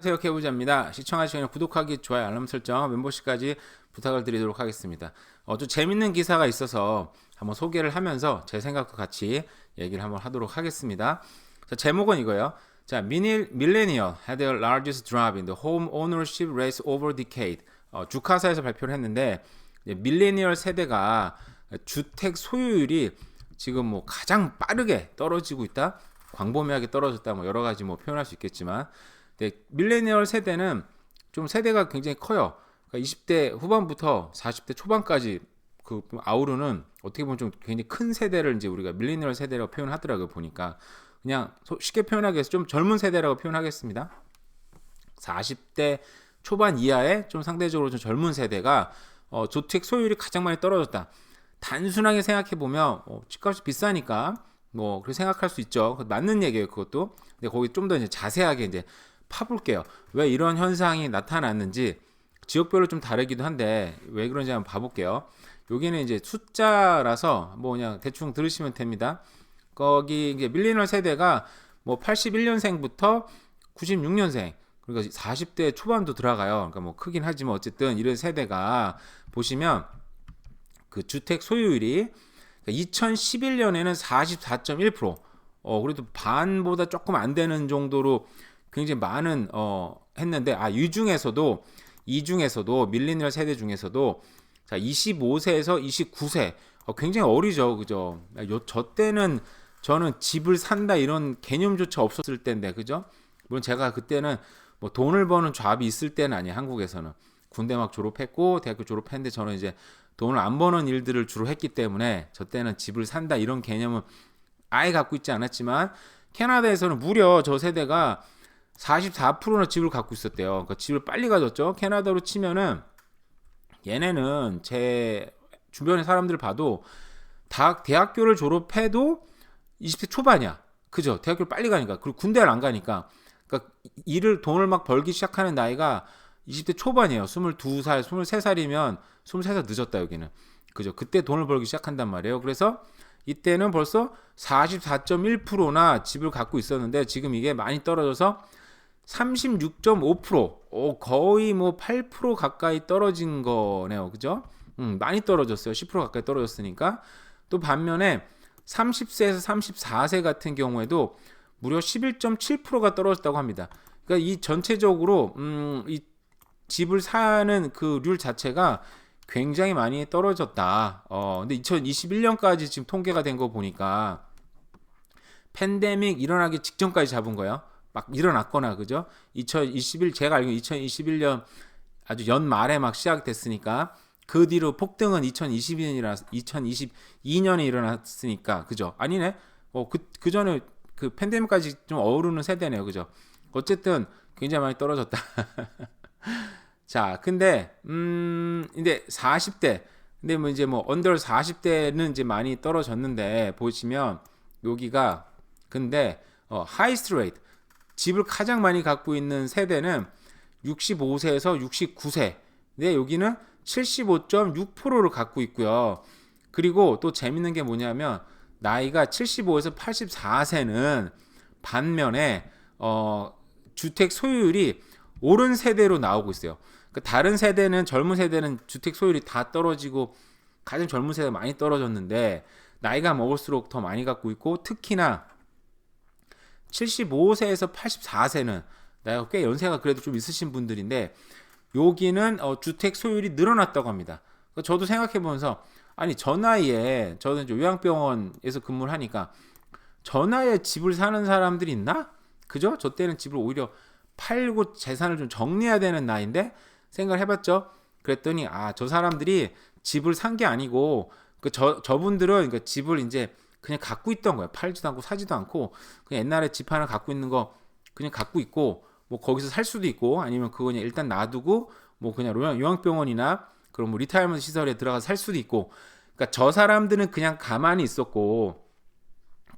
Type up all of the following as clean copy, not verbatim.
안녕하세요, 케이블자입니다. 시청하시기 전에 구독하기, 좋아요, 알람 설정, 멤버십까지 부탁을 드리도록 하겠습니다. 좀 재밌는 기사가 있어서 한번 소개를 하면서 제 생각도 같이 얘기를 한번 하도록 하겠습니다. 자, 제목은 이거예요. 자, millennial had the largest drop in the home ownership race over decade. 주카사에서 발표를 했는데 밀레니얼 세대가 주택 소유율이 지금 뭐 가장 빠르게 떨어지고 있다. 광범위하게 떨어졌다. 뭐 여러 가지 뭐 표현할 수 있겠지만 밀레니얼 세대는 좀 세대가 굉장히 커요. 그러니까 20대 후반부터 40대 초반까지 그 아우르는 어떻게 보면 좀 굉장히 큰 세대를 이제 우리가 밀레니얼 세대라고 표현하더라고요. 보니까 그냥 쉽게 표현하기 위해서 좀 젊은 세대라고 표현하겠습니다. 40대 초반 이하의 좀 상대적으로 좀 젊은 세대가 주택 소유율이 가장 많이 떨어졌다. 단순하게 생각해 보면 집값이 비싸니까 뭐 그렇게 생각할 수 있죠. 맞는 얘기예요, 그것도. 근데 거기 좀 더 이제 자세하게 이제 파볼게요. 왜 이런 현상이 나타났는지 지역별로 좀 다르기도 한데 왜 그런지 한번 봐볼게요. 여기는 이제 숫자라서 뭐 그냥 대충 들으시면 됩니다. 거기 이제 밀레니얼 세대가 뭐 81년생부터 96년생 그러니까 40대 초반도 들어가요. 그러니까 뭐 크긴 하지만 어쨌든 이런 세대가 보시면 그 주택 소유율이 2011년에는 44.1%, 그래도 반보다 조금 안 되는 정도로 굉장히 많은 했는데 이 중에서도 밀레니얼 세대 중에서도 자 25세에서 29세 굉장히 어리죠, 그죠? 저 때는 저는 집을 산다 이런 개념조차 없었을 때인데, 그죠? 물론 제가 그때는 뭐 돈을 버는 잡이 있을 때는 아니에요. 한국에서는 군대 막 졸업했고 대학교 졸업했는데 저는 이제 돈을 안 버는 일들을 주로 했기 때문에 저 때는 집을 산다 이런 개념은 아예 갖고 있지 않았지만 캐나다에서는 무려 저 세대가 44%나 집을 갖고 있었대요. 그러니까 집을 빨리 가졌죠. 캐나다로 치면은 얘네는 제 주변의 사람들 봐도 다 대학교를 졸업해도 20대 초반이야. 그죠? 대학교를 빨리 가니까. 그리고 군대를 안 가니까. 그러니까 돈을 막 벌기 시작하는 나이가 20대 초반이에요. 22살, 23살이면 23살 늦었다 여기는. 그죠? 그때 돈을 벌기 시작한단 말이에요. 그래서 이때는 벌써 44.1%나 집을 갖고 있었는데 지금 이게 많이 떨어져서 36.5%, 거의 뭐 8% 가까이 떨어진 거네요. 그죠? 많이 떨어졌어요. 10% 가까이 떨어졌으니까. 또 반면에 30세에서 34세 같은 경우에도 무려 11.7%가 떨어졌다고 합니다. 그러니까 이 전체적으로 이 집을 사는 그 률 자체가 굉장히 많이 떨어졌다. 근데 2021년까지 지금 통계가 된 거 보니까 팬데믹 일어나기 직전까지 잡은 거예요. 막 일어났거나 그죠? 제가 알기로 2021년 아주 연말에 막 시작됐으니까 그 뒤로 폭등은 2022년에 일어났으니까 그죠? 아니네. 그 전에 그 팬데믹까지 좀 어우르는 세대네요. 그죠? 어쨌든 굉장히 많이 떨어졌다. 자, 근데 40대 근데 뭐 이제 뭐 언더 40대는 이제 많이 떨어졌는데 보시면 여기가 근데 하이스트 레이트 집을 가장 많이 갖고 있는 세대는 65세에서 69세. 근데 여기는 75.6%를 갖고 있고요. 그리고 또 재밌는 게 뭐냐면 나이가 75에서 84세는 반면에 주택 소유율이 오른 세대로 나오고 있어요. 그러니까 다른 세대는 젊은 세대는 주택 소유율이 다 떨어지고 가장 젊은 세대가 많이 떨어졌는데 나이가 먹을수록 더 많이 갖고 있고 특히나 75세에서 84세는 나이가 꽤 연세가 그래도 좀 있으신 분들인데 여기는 주택 소유율이 늘어났다고 합니다. 그러니까 저도 생각해보면서 아니 저 나이에 저는 요양병원에서 근무를 하니까 저 나이에 집을 사는 사람들이 있나? 그죠? 저 때는 집을 오히려 팔고 재산을 좀 정리해야 되는 나이인데 생각을 해봤죠. 그랬더니 저 사람들이 집을 산 게 아니고 저분들은 그러니까 집을 이제 그냥 갖고 있던 거예요. 팔지도 않고 사지도 않고 그냥 옛날에 집 하나 갖고 있는 거 그냥 갖고 있고 뭐 거기서 살 수도 있고 아니면 그거 그냥 일단 놔두고 뭐 그냥 요양병원이나 그런 뭐 리타이어먼트 시설에 들어가서 살 수도 있고 그러니까 저 사람들은 그냥 가만히 있었고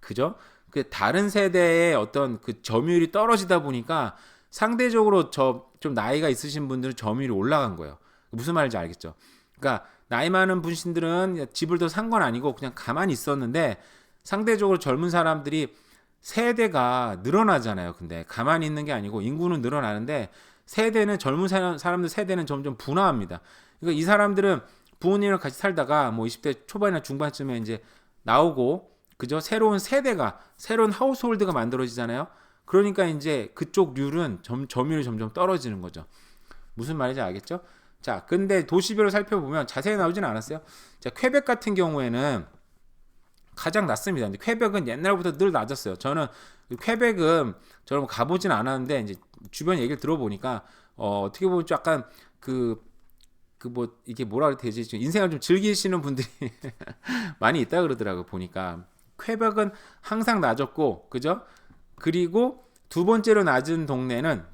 그죠? 그 다른 세대의 어떤 그 점유율이 떨어지다 보니까 상대적으로 좀 나이가 있으신 분들은 점유율이 올라간 거예요. 무슨 말인지 알겠죠? 그러니까 나이 많은 분신들은 집을 더 산 건 아니고 그냥 가만히 있었는데 상대적으로 젊은 사람들이 세대가 늘어나잖아요. 근데 가만히 있는 게 아니고 인구는 늘어나는데 세대는 젊은 사람들 세대는 점점 분화합니다. 그러니까 이 사람들은 부모님이랑 같이 살다가 뭐 20대 초반이나 중반쯤에 이제 나오고 그죠? 새로운 세대가 새로운 하우스홀드가 만들어지잖아요. 그러니까 이제 그쪽 률은 점유율이 점점 떨어지는 거죠. 무슨 말인지 알겠죠? 자, 근데 도시별로 살펴보면 자세히 나오지는 않았어요. 자, 퀘벡 같은 경우에는 가장 낮습니다. 근데 퀘벡은 옛날부터 늘 낮았어요. 저는 퀘벡은 저는 가보진 않았는데 이제 주변 얘기를 들어보니까 어떻게 보면 좀 약간 뭐 이게 뭐라 그래야 되지? 인생을 좀 즐기시는 분들이 많이 있다 그러더라고요. 보니까 퀘벡은 항상 낮았고, 그죠? 그리고 두 번째로 낮은 동네는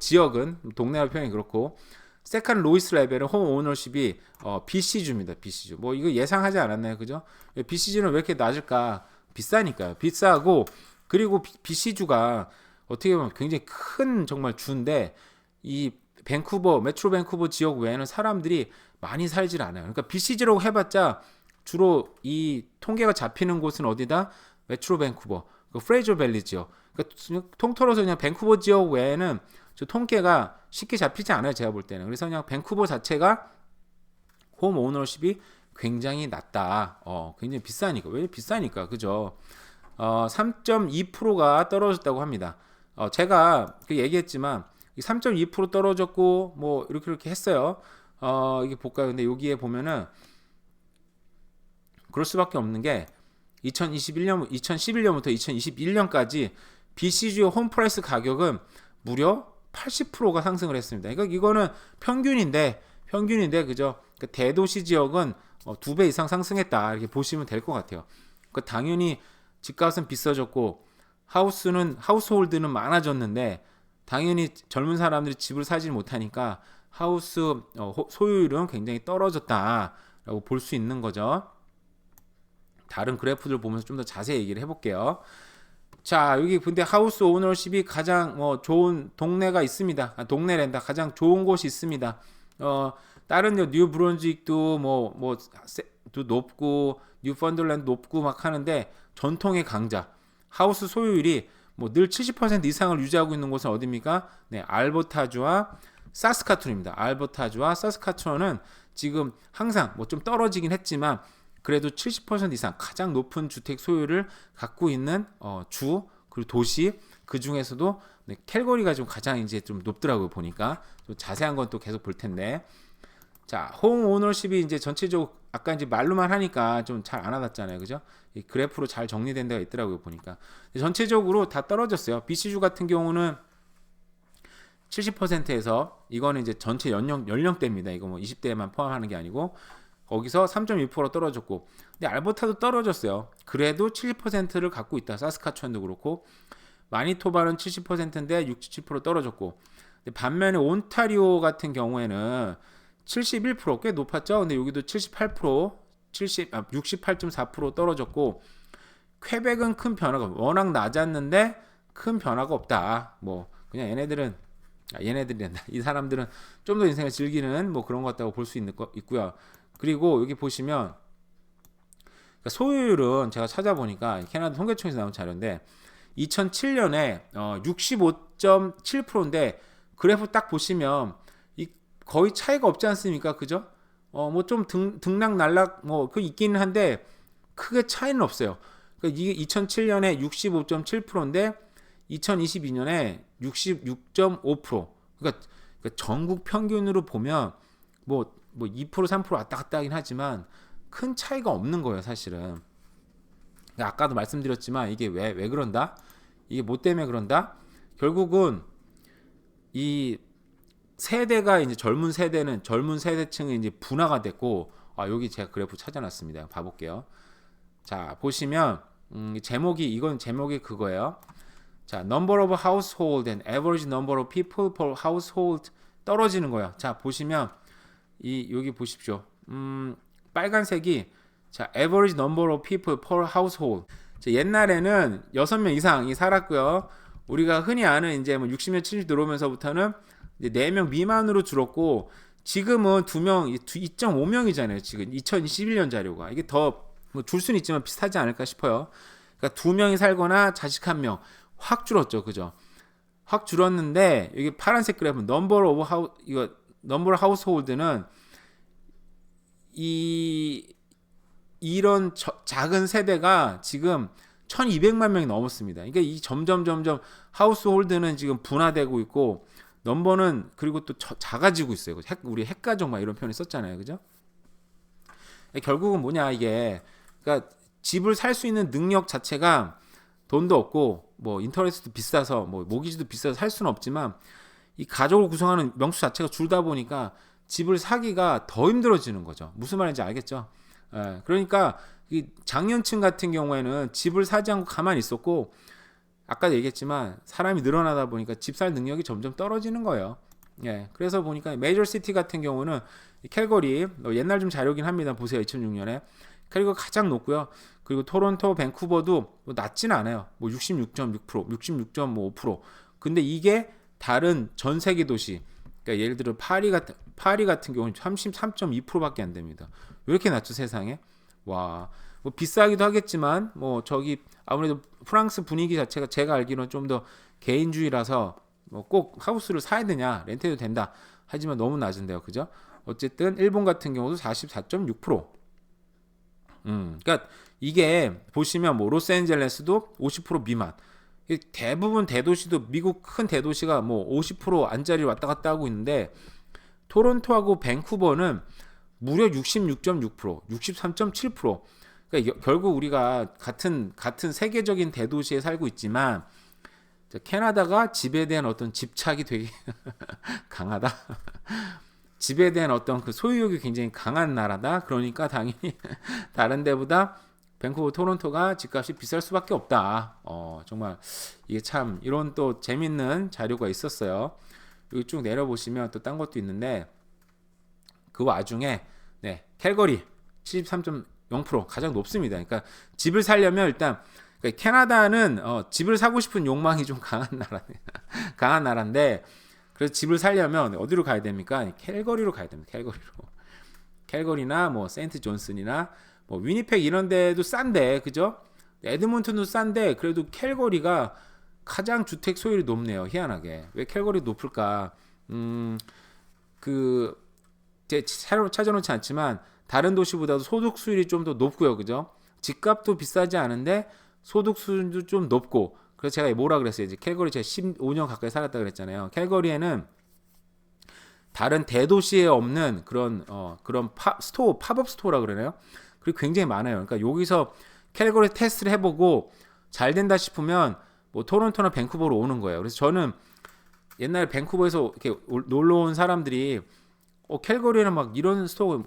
지역은 동네와 표현이 그렇고 세컨 로이스 레벨은 홈 오너십이 BC주입니다. BC주. 뭐 이거 예상하지 않았나요, 그죠? BC주는 왜 이렇게 낮을까? 비싸니까요. 비싸고 그리고 BC주가 어떻게 보면 굉장히 큰 정말 주인데 이 밴쿠버 메트로 밴쿠버 지역 외에는 사람들이 많이 살질 않아요. 그러니까 BC주라고 해봤자 주로 이 통계가 잡히는 곳은 어디다? 메트로 밴쿠버, 그 프레이저 밸리 지역. 그러니까 통틀어서 그냥 밴쿠버 지역 외에는 저 통계가 쉽게 잡히지 않아요. 제가 볼 때는. 그래서 그냥 밴쿠버 자체가 홈 오너십이 굉장히 낮다. 굉장히 비싸니까. 왜 비싸니까. 그죠? 3.2%가 떨어졌다고 합니다. 제가 얘기했지만 3.2% 떨어졌고 뭐 이렇게 했어요. 이게 볼까요? 근데 여기에 보면은 그럴 수밖에 없는 게 2011년부터 2021년까지 BC주의 홈프라이스 가격은 무려 80%가 상승을 했습니다. 그러니까 이거는 평균인데 그죠? 그러니까 대도시 지역은 2배 이상 상승했다 이렇게 보시면 될 것 같아요. 그러니까 당연히 집값은 비싸졌고 하우스홀드는 많아졌는데 당연히 젊은 사람들이 집을 사지 못하니까 하우스 소유율은 굉장히 떨어졌다라고 볼 수 있는 거죠. 다른 그래프들 보면서 좀 더 자세히 얘기를 해볼게요. 자, 여기 근데 하우스 오너십이 가장 좋은 동네가 있습니다. 동네랜다 가장 좋은 곳이 있습니다. 다른 뉴 브론즈윅도 도 높고 뉴펀들랜드 높고 막 하는데 전통의 강자 하우스 소유율이 늘 70% 이상을 유지하고 있는 곳은 어디입니까? 네, 알버타주와 사스카툰입니다. 알버타주와 사스카툰은 지금 항상 좀 떨어지긴 했지만 그래도 70% 이상 가장 높은 주택 소유를 갖고 있는 주 그리고 도시 그 중에서도 네, 캘거리가 좀 가장 이제 좀 높더라고요. 보니까 좀 자세한 건 또 계속 볼 텐데 자, 홈 오너십이 이제 전체적으로 아까 이제 말로만 하니까 좀 잘 안 와닿잖아요. 그죠? 이 그래프로 잘 정리된 데가 있더라고요. 보니까 전체적으로 다 떨어졌어요. BC주 같은 경우는 70%에서 이거는 이제 전체 연령대입니다. 이거 뭐 20대만 포함하는 게 아니고 거기서 3.2% 떨어졌고 근데 알버타도 떨어졌어요. 그래도 70%를 갖고 있다. 사스카투안도 그렇고 마니토바는 70%인데 67% 떨어졌고 근데 반면에 온타리오 같은 경우에는 71%꽤 높았죠. 근데 여기도 78% 68.4% 떨어졌고 퀘벡은 큰 변화가 워낙 낮았는데 큰 변화가 없다. 뭐 그냥 얘네들이 이 사람들은 좀 더 인생을 즐기는 뭐 그런 것 같다고 볼 수 있고요. 그리고 여기 보시면 소유율은 제가 찾아보니까 캐나다 통계청에서 나온 자료인데 2007년에 65.7%인데 그래프 딱 보시면 거의 차이가 없지 않습니까? 그죠? 뭐 좀 등락날락 그 있기는 한데 크게 차이는 없어요. 그러니까 이게 2007년에 65.7%인데 2022년에 66.5%. 그러니까 전국 평균으로 보면 뭐 2% 3% 왔다 갔다 하긴 하지만 큰 차이가 없는 거예요, 사실은. 그러니까 아까도 말씀드렸지만 이게 왜 그런다? 이게 뭐 때문에 그런다? 결국은 이 세대가 이제 젊은 세대층이 이제 분화가 됐고 여기 제가 그래프 찾아놨습니다. 봐볼게요. 자, 보시면 제목이 그거예요. 자, number of household and average number of people per household 떨어지는 거예요. 자, 보시면 여기 보십시오. 빨간색이 자, average number of people per household. 자, 옛날에는 6명 이상이 살았고요. 우리가 흔히 아는 이제 60년 70 들어오면서부터는 이제 4명 미만으로 줄었고 지금은 2명, 2.5명이잖아요. 지금 2021년 자료가. 이게 더 줄 수는 있지만 비슷하지 않을까 싶어요. 그러니까 2명이 살거나 자식 1명 확 줄었죠. 그죠? 확 줄었는데 이게 파란색 그래프 넘버 하우스홀드는 이런 작은 세대가 지금 1200만 명이 넘었습니다. 그러니까 이 점점 하우스홀드는 지금 분화되고 있고 넘버는 그리고 또 작아지고 있어요. 우리 핵가족 막 이런 표현을 썼잖아요. 그죠? 결국은 뭐냐 이게, 그러니까 집을 살 수 있는 능력 자체가 돈도 없고 뭐 인터레스트도 비싸서 뭐 모기지도 비싸서 살 수는 없지만 이 가족을 구성하는 명수 자체가 줄다 보니까 집을 사기가 더 힘들어지는 거죠. 무슨 말인지 알겠죠? 그러니까 이 장년층 같은 경우에는 집을 사지 않고 가만히 있었고 아까도 얘기했지만 사람이 늘어나다 보니까 집 살 능력이 점점 떨어지는 거예요. 그래서 보니까 메이저 시티 같은 경우는 캘거리 옛날 좀 자료긴 합니다. 보세요. 2006년에 캘거리가 가장 높고요. 그리고 토론토, 밴쿠버도 뭐 낮진 않아요. 뭐 66.6%, 66.5%. 근데 이게 다른 전 세계 도시, 그러니까 예를 들어 파리 같은 경우는 33.2%밖에 안 됩니다. 왜 이렇게 낮죠 세상에? 와, 뭐 비싸기도 하겠지만 뭐 저기 아무래도 프랑스 분위기 자체가 제가 알기로는 좀 더 개인주의라서 뭐 꼭 하우스를 사야 되냐, 렌트해도 된다. 하지만 너무 낮은데요, 그죠? 어쨌든 일본 같은 경우도 44.6%. 그러니까 이게 보시면 뭐 로스앤젤레스도 50% 미만. 대부분 대도시도 미국 큰 대도시가 뭐 50% 안짜리 왔다 갔다 하고 있는데 토론토하고 밴쿠버는 무려 66.6%, 63.7%. 그러니까 결국 우리가 같은 세계적인 대도시에 살고 있지만 캐나다가 집에 대한 어떤 집착이 되게 강하다. 집에 대한 어떤 그 소유욕이 굉장히 강한 나라다. 그러니까 당연히 다른 데보다 밴쿠버, 토론토가 집값이 비쌀 수밖에 없다. 정말 이게 참 이런 또 재밌는 자료가 있었어요. 여기 쭉 내려보시면 또 딴 것도 있는데 그 와중에 캘거리 73.0% 가장 높습니다. 그러니까 집을 살려면 일단 그러니까 캐나다는 집을 사고 싶은 욕망이 좀 강한 나라인데 그래서 집을 살려면 어디로 가야 됩니까? 캘거리로 가야 됩니다. 캘거리나 뭐 세인트 존슨이나 뭐 위니펙 이런 데도 싼데 그죠? 에드몬튼도 싼데 그래도 캘거리가 가장 주택 소율이 높네요. 희한하게. 왜 캘거리 높을까? 새로 찾아놓지 않지만 다른 도시보다도 소득 수율이 좀 더 높고요. 그죠? 집값도 비싸지 않은데 소득 수준도 좀 높고 그래서 제가 뭐라 그랬어요. 이제 캘거리 제가 15년 가까이 살았다 그랬잖아요. 캘거리에는 다른 대도시에 없는 그런 팝업 스토어라 그러나요? 그리고 굉장히 많아요. 그러니까 여기서 캘거리 테스트를 해보고 잘 된다 싶으면 뭐 토론토나 밴쿠버로 오는 거예요. 그래서 저는 옛날에 밴쿠버에서 이렇게 놀러 온 사람들이 캘거리에는 막 이런 스토어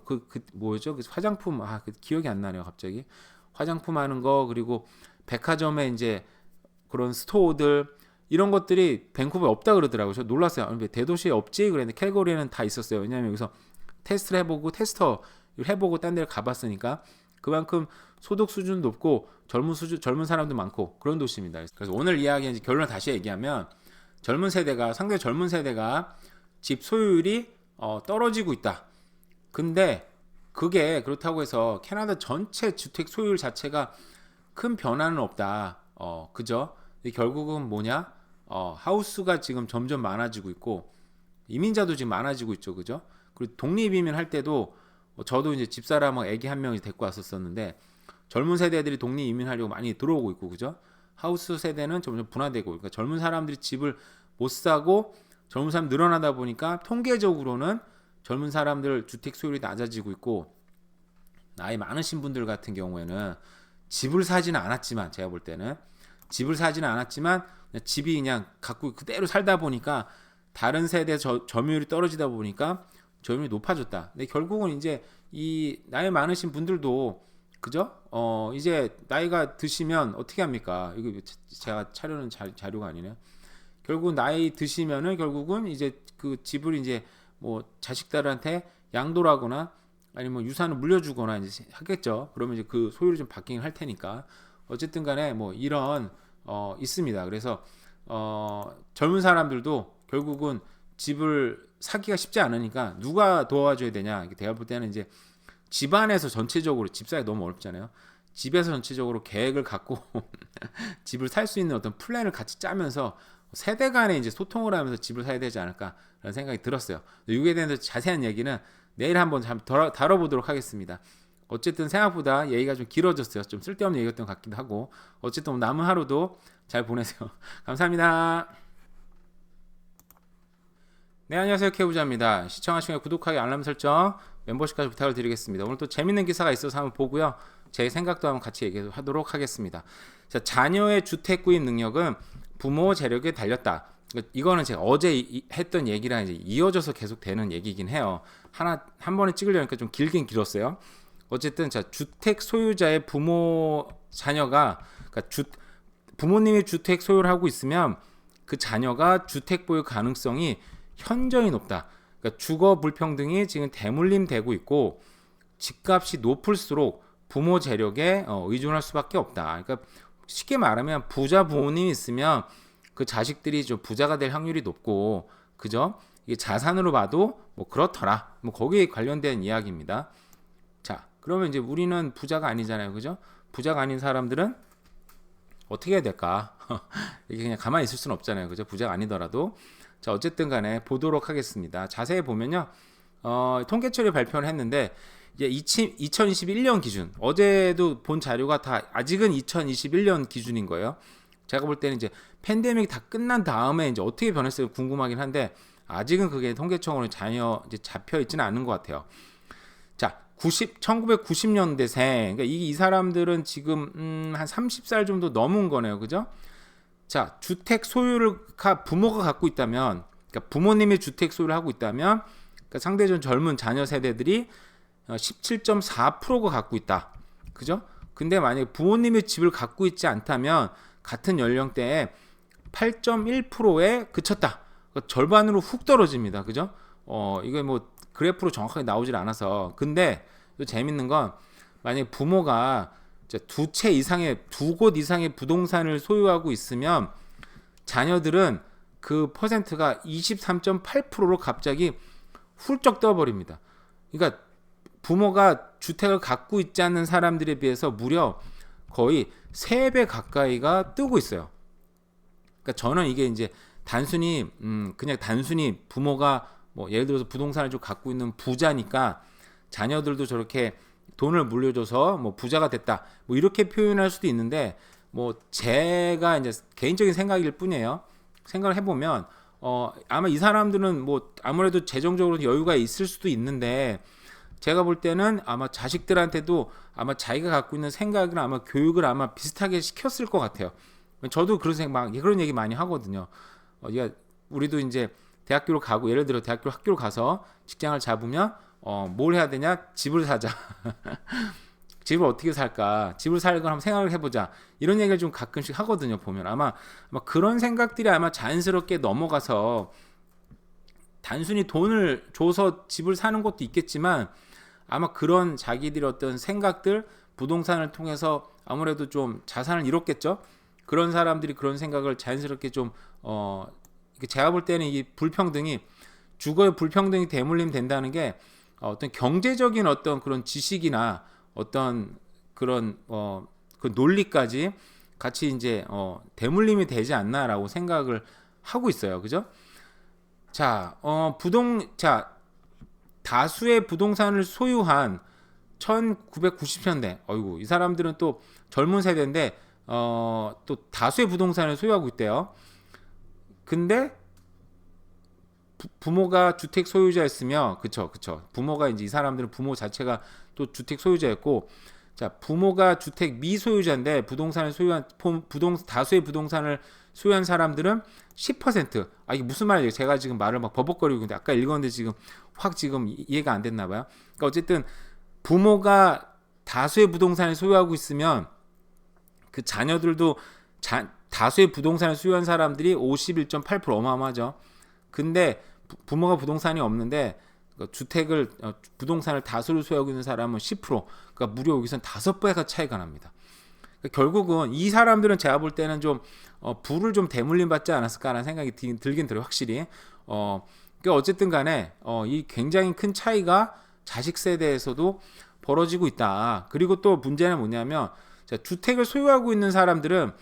뭐였죠? 그 화장품 그 기억이 안 나네요. 갑자기 화장품 하는 거 그리고 백화점에 이제 그런 스토어들 이런 것들이 밴쿠버에 없다 그러더라고요. 저 놀랐어요. 왜 대도시에 없지? 그랬는데 캘거리에는 다 있었어요. 왜냐하면 여기서 테스트를 해보고 딴 데를 가봤으니까 그만큼 소득 수준도 높고 젊은 사람도 많고 그런 도시입니다. 그래서 오늘 이야기는 결론을 다시 얘기하면 상당히 젊은 세대가 집 소유율이 떨어지고 있다. 근데 그게 그렇다고 해서 캐나다 전체 주택 소유율 자체가 큰 변화는 없다. 그죠? 결국은 뭐냐? 하우스가 지금 점점 많아지고 있고 이민자도 지금 많아지고 있죠. 그죠? 그리고 독립이민 할 때도 저도 이제 집사람하고 애기 한 명이 데리고 왔었는데 젊은 세대들이 독립이민 하려고 많이 들어오고 있고 그죠? 하우스 세대는 점점 분화되고 그러니까 젊은 사람들이 집을 못 사고 젊은 사람 늘어나다 보니까 통계적으로는 젊은 사람들 주택 소유율이 낮아지고 있고 나이 많으신 분들 같은 경우에는 집을 사지는 않았지만 제가 볼 때는 집을 사지는 않았지만 집이 그냥 갖고 그대로 살다 보니까 다른 세대 점유율이 떨어지다 보니까 점유율이 높아졌다. 근데 결국은 이제 이 나이 많으신 분들도 그죠? 이제 나이가 드시면 어떻게 합니까? 이거 제가 차려는 자료가 아니네요. 결국 나이 드시면은 결국은 이제 그 집을 이제 뭐 자식들한테 양도하거나 아니면 유산을 물려주거나 이제 하겠죠. 그러면 이제 그 소유를 좀 바뀌긴 할 테니까 어쨌든 간에 뭐 이런 있습니다. 그래서 젊은 사람들도 결국은 집을 사기가 쉽지 않으니까 누가 도와줘야 되냐? 제가 볼 때는 이제 집안에서 전체적으로 집 사기 너무 어렵잖아요. 집에서 전체적으로 계획을 갖고 집을 살 수 있는 어떤 플랜을 같이 짜면서 세대 간에 이제 소통을 하면서 집을 사야 되지 않을까라는 생각이 들었어요. 이거에 대해서 자세한 얘기는 내일 한번 다뤄보도록 하겠습니다. 어쨌든 생각보다 얘기가 좀 길어졌어요. 좀 쓸데없는 얘기였던 것 같기도 하고. 어쨌든 남은 하루도 잘 보내세요. 감사합니다. 네, 안녕하세요. 케부자입니다. 시청하시면 구독하기, 알람 설정, 멤버십까지 부탁을 드리겠습니다. 오늘 또 재밌는 기사가 있어서 한번 보고요. 제 생각도 한번 같이 얘기하도록 하겠습니다. 자, 자녀의 주택 구입 능력은 부모 재력에 달렸다. 이거는 제가 어제 했던 얘기랑 이제 이어져서 계속 되는 얘기긴 해요. 한 번에 찍으려니까 좀 길긴 길었어요. 어쨌든 자, 주택 소유자의 부모 자녀가 그러니까 부모님이 주택 소유를 하고 있으면 그 자녀가 주택 보유 가능성이 현저히 높다. 그러니까 주거 불평등이 지금 대물림되고 있고 집값이 높을수록 부모 재력에 의존할 수밖에 없다. 그러니까 쉽게 말하면 부자 부모님이 있으면 그 자식들이 좀 부자가 될 확률이 높고, 그죠? 이게 자산으로 봐도 뭐 그렇더라. 뭐 거기에 관련된 이야기입니다. 자, 그러면 이제 우리는 부자가 아니잖아요, 그죠? 부자가 아닌 사람들은 어떻게 해야 될까? 이게 그냥 가만히 있을 수는 없잖아요, 그죠? 부자가 아니더라도. 자, 어쨌든 간에 보도록 하겠습니다. 자세히 보면요, 통계처리 발표를 했는데 이제 2021년 기준, 어제도 본 자료가 다 아직은 2021년 기준인 거예요. 제가 볼 때는 이제 팬데믹 다 끝난 다음에 이제 어떻게 변했을까 궁금하긴 한데 아직은 그게 통계청으로 전혀 이제 잡혀 있지는 않은 것 같아요. 자, 1990년대생, 그러니까 이 사람들은 지금 한 30살 정도 넘은 거네요, 그죠? 자, 주택 소유를 부모가 갖고 있다면, 그러니까 부모님이 주택 소유를 하고 있다면, 그러니까 상대적으로 젊은 자녀 세대들이 17.4%가 갖고 있다. 그죠? 근데 만약에 부모님의 집을 갖고 있지 않다면 같은 연령대에 8.1%에 그쳤다. 그러니까 절반으로 훅 떨어집니다. 그죠? 이게 뭐 그래프로 정확하게 나오질 않아서. 근데 또 재밌는 건 만약에 부모가 두 곳 이상의 부동산을 소유하고 있으면 자녀들은 그 퍼센트가 23.8%로 갑자기 훌쩍 떠버립니다. 그러니까 부모가 주택을 갖고 있지 않는 사람들에 비해서 무려 거의 3배 가까이가 뜨고 있어요. 그러니까 저는 이게 이제 그냥 단순히 부모가 뭐 예를 들어서 부동산을 좀 갖고 있는 부자니까 자녀들도 저렇게 돈을 물려줘서 뭐 부자가 됐다, 뭐 이렇게 표현할 수도 있는데, 뭐 제가 이제 개인적인 생각일 뿐이에요. 생각을 해보면 아마 이 사람들은 뭐 아무래도 재정적으로 여유가 있을 수도 있는데, 제가 볼 때는 아마 자식들한테도 아마 자기가 갖고 있는 생각이나 아마 교육을 아마 비슷하게 시켰을 것 같아요. 저도 그런 얘기 많이 하거든요. 우리도 이제 대학교를 가고, 예를 들어 학교를 가서 직장을 잡으면 뭘 해야 되냐? 집을 사자. 집을 어떻게 살까? 집을 살 걸 한번 생각을 해보자. 이런 얘기를 좀 가끔씩 하거든요. 보면 아마 그런 생각들이 아마 자연스럽게 넘어가서 단순히 돈을 줘서 집을 사는 것도 있겠지만, 아마 그런 자기들의 어떤 생각들, 부동산을 통해서 아무래도 좀 자산을 잃었겠죠. 그런 사람들이 그런 생각을 자연스럽게 좀 제가 볼 때는 이 불평등이, 주거의 불평등이 대물림 된다는 게 어떤 경제적인 어떤 그런 지식이나 어떤 그런 그 논리까지 같이 이제 대물림이 되지 않나라고 생각을 하고 있어요. 그죠? 자, 다수의 부동산을 소유한 1990년대, 어이구, 이 사람들은 또 젊은 세대인데 또 다수의 부동산을 소유하고 있대요. 근데 부모가 주택 소유자였으며, 그쵸. 부모가 이제 이 사람들은 부모 자체가 또 주택 소유자였고, 자, 부모가 주택 미소유자인데 다수의 부동산을 소유한 사람들은 10%. 이게 무슨 말이에요? 제가 지금 말을 막 버벅거리고 있는데 아까 읽었는데 지금 이해가 안 됐나 봐요. 그러니까 어쨌든 부모가 다수의 부동산을 소유하고 있으면 그 자녀들도 다수의 부동산을 소유한 사람들이 51.8%, 어마어마하죠. 근데 부모가 부동산이 없는데 부동산을 다수를 소유하고 있는 사람은 10%. 그러니까 무려 여기서는 5배가 차이가 납니다. 그러니까 결국은 이 사람들은 제가 볼 때는 좀 부를 좀 대물림 받지 않았을까라는 생각이 들긴 들어요, 확실히. 그러니까 어쨌든 간에 이 굉장히 큰 차이가 자식 세대에서도 벌어지고 있다. 그리고 또 문제는 뭐냐면 자, 주택을 소유하고 있는 사람들은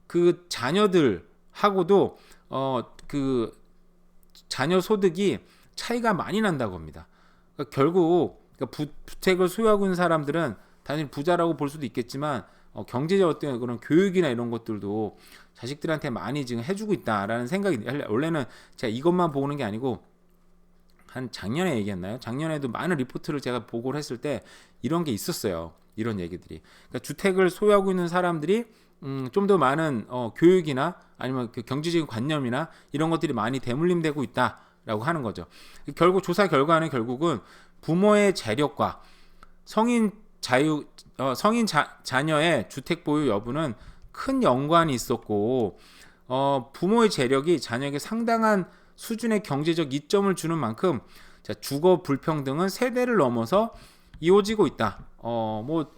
그 자녀들하고도 그 자녀 소득이 차이가 많이 난다고 합니다. 그러니까 결국 주택을 소유하고 있는 사람들은 단지 부자라고 볼 수도 있겠지만 경제적 어떤 그런 교육이나 이런 것들도 자식들한테 많이 지금 해주고 있다라는 생각이, 원래는 제가 이것만 보는 게 아니고 한 작년에 얘기했나요? 작년에도 많은 리포트를 제가 보고를 했을 때 이런 게 있었어요. 이런 얘기들이. 그러니까 주택을 소유하고 있는 사람들이 좀 더 많은 교육이나 아니면 그 경제적인 관념이나 이런 것들이 많이 대물림되고 있다라고 하는 거죠. 결국 조사 결과는 결국은 부모의 재력과 성인 자녀의 주택 보유 여부는 큰 연관이 있었고, 부모의 재력이 자녀에게 상당한 수준의 경제적 이점을 주는 만큼 주거 불평등은 세대를 넘어서 이어지고 있다. 뭐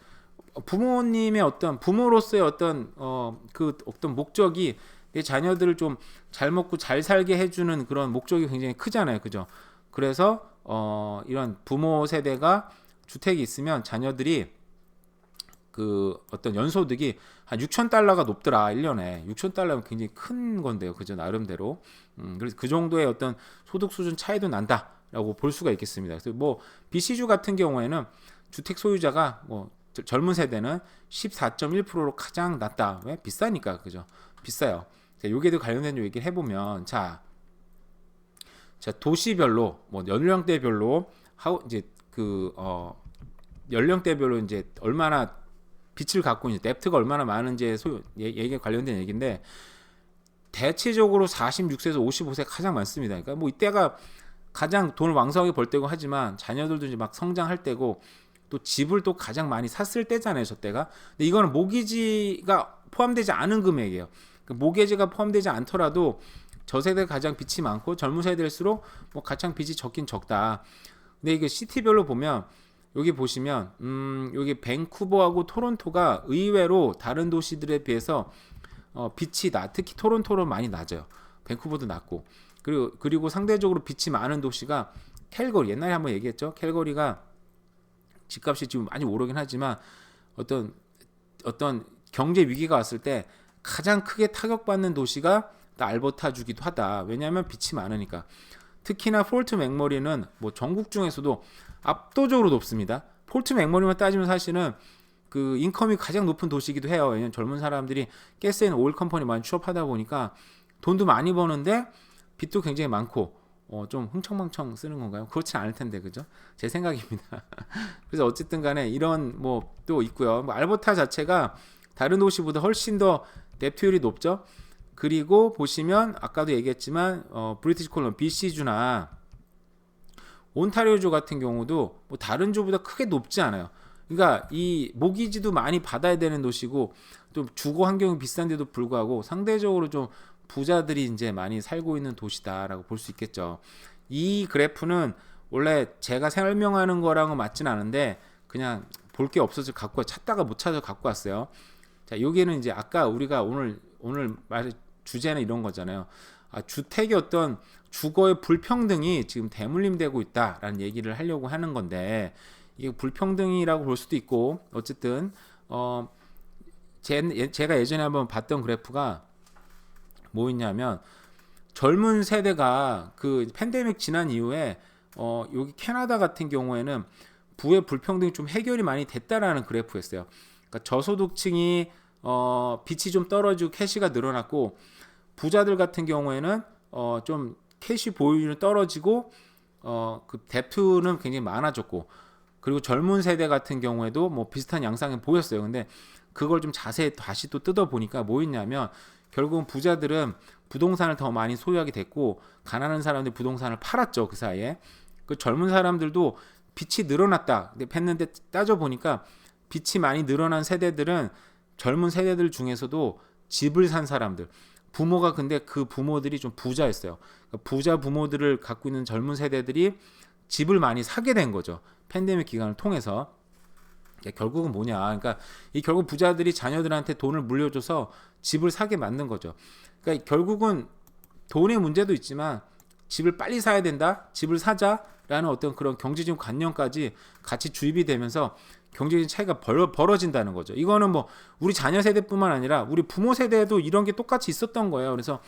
부모님의 부모로서의 어떤 목적이 내 자녀들을 좀 잘 먹고 잘 살게 해주는 그런 목적이 굉장히 크잖아요, 그죠? 그래서 이런 부모 세대가 주택이 있으면 자녀들이 그 어떤 연소득이 한 6,000달러가 높더라. 1년에 6,000달러면 굉장히 큰 건데요, 그죠? 나름대로. 그래서 그 정도의 어떤 소득 수준 차이도 난다라고 볼 수가 있겠습니다. 그래서 뭐 BC주 같은 경우에는 주택 소유자가 뭐 젊은 세대는 14.1%로 가장 낮다. 왜? 비싸니까, 그죠? 비싸요. 자, 여기에도 관련된 얘기를 해보면, 자 도시별로 뭐 연령대별로 연령대별로 이제 얼마나 빚을 갖고 있는지, 뎁트가 얼마나 많은지에 얘기에 관련된 얘기인데, 대체적으로 46세에서 55세 가장 많습니다. 그러니까 뭐 이때가 가장 돈을 왕성하게 벌 때고 하지만 자녀들도 이제 막 성장할 때고 또 집을 또 가장 많이 샀을 때잖아요, 저 때가. 근데 이거는 모기지가 포함되지 않은 금액이에요. 모기지가 포함되지 않더라도 저 세대가 가장 빚이 많고 젊은 세대일수록 뭐 가장 빚이 적긴 적다. 근데 이게 시티별로 보면 여기 보시면 여기 밴쿠버하고 토론토가 의외로 다른 도시들에 비해서 빚이 특히 토론토는 많이 낮아요. 밴쿠버도 낮고 그리고 상대적으로 빚이 많은 도시가 캘거리. 옛날에 한번 얘기했죠. 캘거리가 집값이 지금 많이 오르긴 하지만 어떤 경제 위기가 왔을 때 가장 크게 타격받는 도시가 알버타주기도 하다. 왜냐하면 빚이 많으니까. 특히나 폴트 맥머리는 뭐 전국 중에서도 압도적으로 높습니다. 폴트 맥머리만 따지면 사실은 그 인컴이 가장 높은 도시이기도 해요. 왜냐면 젊은 사람들이 가스앤 오일 컴퍼니 많이 취업하다 보니까 돈도 많이 버는데 빚도 굉장히 많고 좀 흥청망청 쓰는 건가요? 그렇지 않을 텐데, 그죠? 제 생각입니다. 그래서 어쨌든 간에 이런 뭐 또 있고요. 뭐 알버타 자체가 다른 도시보다 훨씬 더 뎁트율이 높죠. 그리고 보시면 아까도 얘기했지만 브리티시 콜롬비아 BC주나 온타리오주 같은 경우도 뭐 다른 주보다 크게 높지 않아요. 그러니까 이 모기지도 많이 받아야 되는 도시고 또 주거 환경이 비싼데도 불구하고 상대적으로 좀 부자들이 이제 많이 살고 있는 도시다라고 볼 수 있겠죠. 이 그래프는 원래 제가 설명하는 거랑은 맞진 않은데 그냥 볼 게 없어서 찾다가 못 찾아 갖고 왔어요. 자, 여기는 이제 아까 우리가 오늘 말 주제는 이런 거잖아요. 주택의 어떤 주거의 불평등이 지금 대물림되고 있다라는 얘기를 하려고 하는 건데, 이게 불평등이라고 볼 수도 있고, 어쨌든 제가 예전에 한번 봤던 그래프가 뭐였냐면, 젊은 세대가 그 팬데믹 지난 이후에 여기 캐나다 같은 경우에는 부의 불평등이 좀 해결이 많이 됐다라는 그래프였어요. 그러니까 저소득층이 빚이 좀 떨어지고 캐시가 늘어났고, 부자들 같은 경우에는 좀 캐시 보유율이 떨어지고 그 뎁트는 굉장히 많아졌고, 그리고 젊은 세대 같은 경우에도 뭐 비슷한 양상이 보였어요. 근데 그걸 좀 자세히 다시 또 뜯어 보니까 뭐였냐면, 결국은 부자들은 부동산을 더 많이 소유하게 됐고, 가난한 사람들이 부동산을 팔았죠. 그 사이에. 그 젊은 사람들도 빚이 늘어났다 했는데 따져 보니까 빚이 많이 늘어난 세대들은 젊은 세대들 중에서도 집을 산 사람들, 부모가 근데 그 부모들이 좀 부자였어요. 그러니까 부자 부모들을 갖고 있는 젊은 세대들이 집을 많이 사게 된 거죠. 팬데믹 기간을 통해서. 결국은 뭐냐? 그러니까 이 결국 부자들이 자녀들한테 돈을 물려줘서 집을 사게 만든 거죠. 그러니까 결국은 돈의 문제도 있지만 집을 빨리 사야 된다, 집을 사자라는 어떤 그런 경제적 관념까지 같이 주입이 되면서 경제적인 차이가 벌어진다는 거죠. 이거는 뭐 우리 자녀 세대뿐만 아니라 우리 부모 세대도 이런 게 똑같이 있었던 거예요. 그래서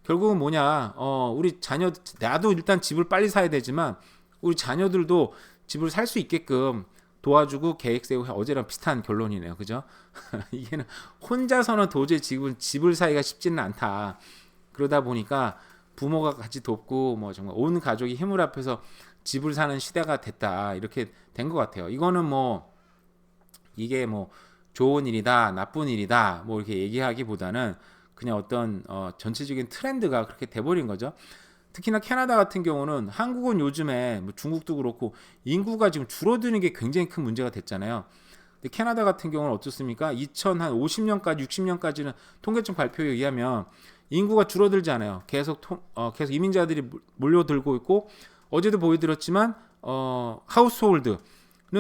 결국은 뭐냐, 우리 자녀, 나도 일단 집을 빨리 사야 되지만 우리 자녀들도 집을 살 수 있게끔 도와주고 계획 세우고, 어제랑 비슷한 결론이네요. 그죠? 이게는 혼자서는 도저히 지금 집을 사기가 쉽지는 않다. 그러다 보니까 부모가 같이 돕고 뭐 정말 온 가족이 힘을 합해서 집을 사는 시대가 됐다. 이렇게 된 것 같아요. 이거는 뭐 이게 뭐 좋은 일이다, 나쁜 일이다, 뭐 이렇게 얘기하기보다는 그냥 어떤 전체적인 트렌드가 그렇게 돼버린 거죠. 특히나 캐나다 같은 경우는, 한국은 요즘에 뭐 중국도 그렇고 인구가 지금 줄어드는 게 굉장히 큰 문제가 됐잖아요. 근데 캐나다 같은 경우는 어떻습니까? 2050년까지 60년까지는 통계청 발표에 의하면 인구가 줄어들지 않아요. 계속 이민자들이 몰려들고 있고, 어제도 보여드렸지만 하우스홀드는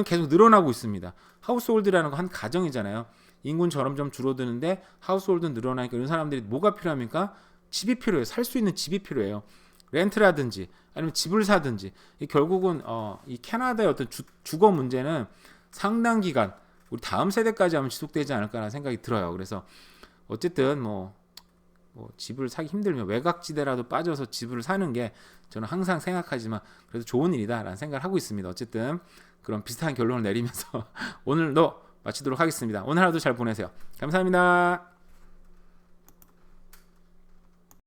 계속 늘어나고 있습니다. 하우스홀드라는 거 한 가정이잖아요. 인구는 점점 줄어드는데 하우스홀드는 늘어나니까 이런 사람들이 뭐가 필요합니까? 집이 필요해요. 살 수 있는 집이 필요해요. 렌트라든지 아니면 집을 사든지. 결국은 이 캐나다의 어떤 주거 문제는 상당 기간, 우리 다음 세대까지 하면 지속되지 않을까라는 생각이 들어요. 그래서 어쨌든 뭐 집을 사기 힘들면 외곽지대라도 빠져서 집을 사는 게 저는 항상 생각하지만 그래도 좋은 일이다라는 생각을 하고 있습니다. 어쨌든 그런 비슷한 결론을 내리면서 오늘도 마치도록 하겠습니다. 오늘 하루도 잘 보내세요. 감사합니다.